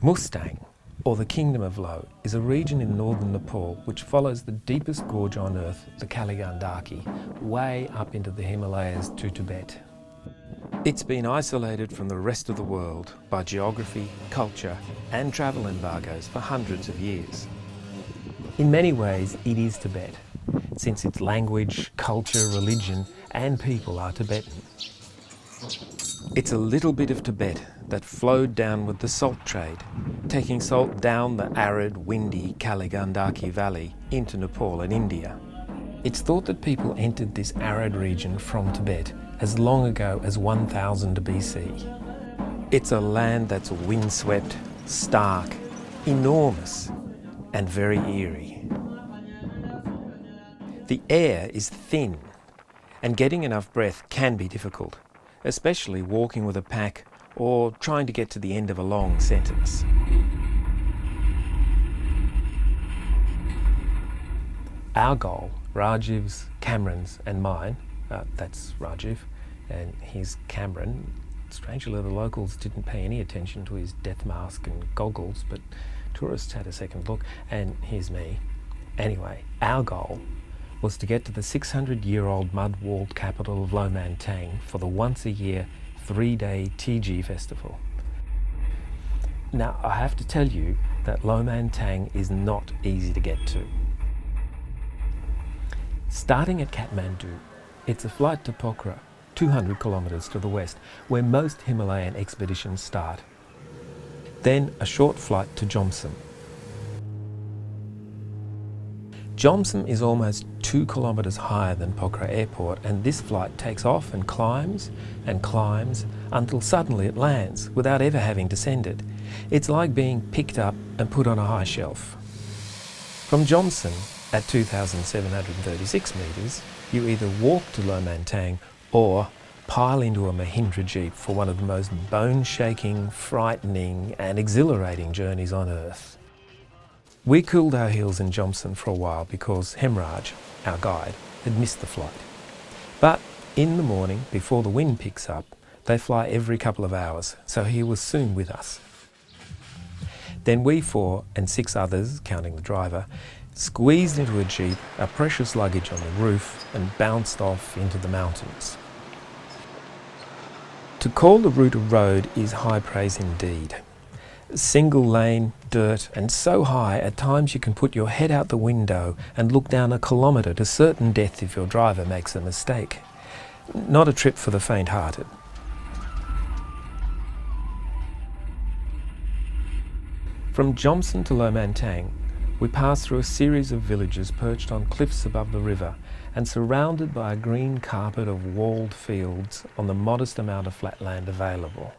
Mustang, or the Kingdom of Lo, is a region in northern Nepal which follows the deepest gorge on earth, the Kali Gandaki, way up into the Himalayas to Tibet. It's been isolated from the rest of the world by geography, culture and travel embargoes for hundreds of years. In many ways it is Tibet, since its language, culture, religion and people are Tibetan. It's a little bit of Tibet that flowed down with the salt trade, taking salt down the arid, windy Kali Gandaki valley into Nepal and India. It's thought that people entered this arid region from Tibet as long ago as 1000 BC. It's a land that's windswept, stark, enormous, and very eerie. The air is thin, and getting enough breath can be difficult, especially walking with a pack or trying to get to the end of a long sentence. Our goal, Rajiv's, Cameron's and mine, that's Rajiv, and he's Cameron. Strangely, the locals didn't pay any attention to his death mask and goggles, but tourists had a second look, and here's me. Anyway, our goal was to get to the 600-year-old mud-walled capital of Lo Manthang for the once-a-year 3-day TG festival. Now, I have to tell you that Lo Manthang is not easy to get to. Starting at Kathmandu, it's a flight to Pokhara, 200 kilometres to the west, where most Himalayan expeditions start. Then a short flight to Jomsom. Jomsom is almost 2 kilometres higher than Pokhara Airport, and this flight takes off and climbs until suddenly it lands without ever having descended. It's like being picked up and put on a high shelf. From Jomsom, at 2,736 metres, you either walk to Lo Manthang or pile into a Mahindra Jeep for one of the most bone-shaking, frightening and exhilarating journeys on earth. We cooled our heels in Jomsom for a while because Hemraj, our guide, had missed the flight. But in the morning, before the wind picks up, they fly every couple of hours, so he was soon with us. Then we 4 and 6 others, counting the driver, squeezed into a jeep, our precious luggage on the roof, and bounced off into the mountains. To call the route a road is high praise indeed. Single lane, dirt, and so high at times you can put your head out the window and look down a kilometre to certain death if your driver makes a mistake. Not a trip for the faint-hearted. From Jomsom to Lo Manthang, we passed through a series of villages perched on cliffs above the river and surrounded by a green carpet of walled fields on the modest amount of flat land available.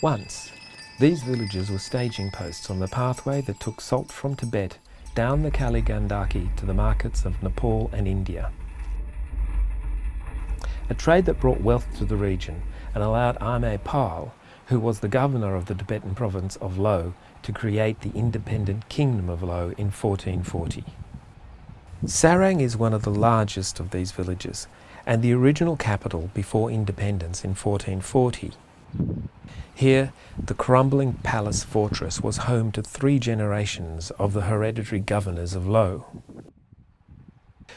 Once, these villages were staging posts on the pathway that took salt from Tibet down the Kali Gandaki to the markets of Nepal and India. A trade that brought wealth to the region and allowed Nepal, who was the governor of the Tibetan province of Lo, to create the independent Kingdom of Lo in 1440. Sarang is one of the largest of these villages and the original capital before independence in 1440. Here, the crumbling palace fortress was home to 3 generations of the hereditary governors of Lo.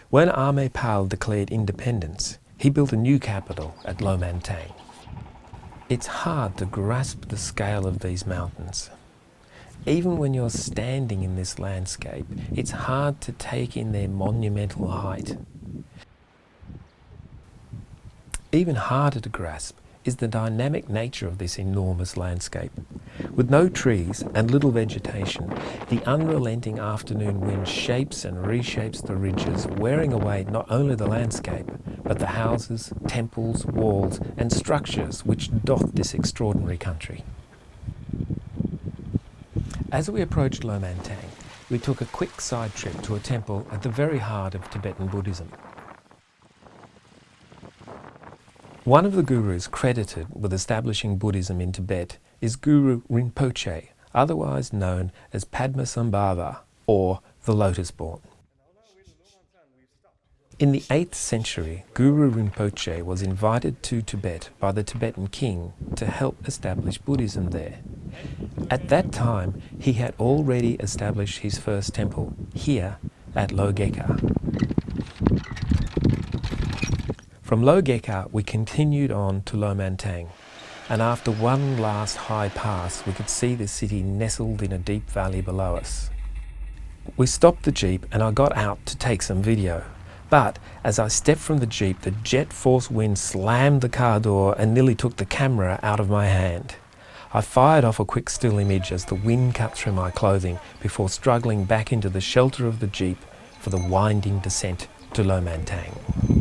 When Nepal declared independence, he built a new capital at Lo Manthang. It's hard to grasp the scale of these mountains. Even when you're standing in this landscape, it's hard to take in their monumental height. Even harder to grasp is the dynamic nature of this enormous landscape. With no trees and little vegetation, the unrelenting afternoon wind shapes and reshapes the ridges, wearing away not only the landscape, but the houses, temples, walls, and structures which dot this extraordinary country. As we approached Lo Manthang, we took a quick side trip to a temple at the very heart of Tibetan Buddhism. One of the gurus credited with establishing Buddhism in Tibet is Guru Rinpoche, otherwise known as Padmasambhava, or the Lotus-born. In the 8th century, Guru Rinpoche was invited to Tibet by the Tibetan king to help establish Buddhism there. At that time, he had already established his first temple, here at Lo Geka. From Lo Geka, we continued on to Lo Manthang, and after one last high pass, we could see the city nestled in a deep valley below us. We stopped the Jeep and I got out to take some video. But as I stepped from the Jeep, the jet force wind slammed the car door and nearly took the camera out of my hand. I fired off a quick still image as the wind cut through my clothing before struggling back into the shelter of the Jeep for the winding descent to Lo Manthang.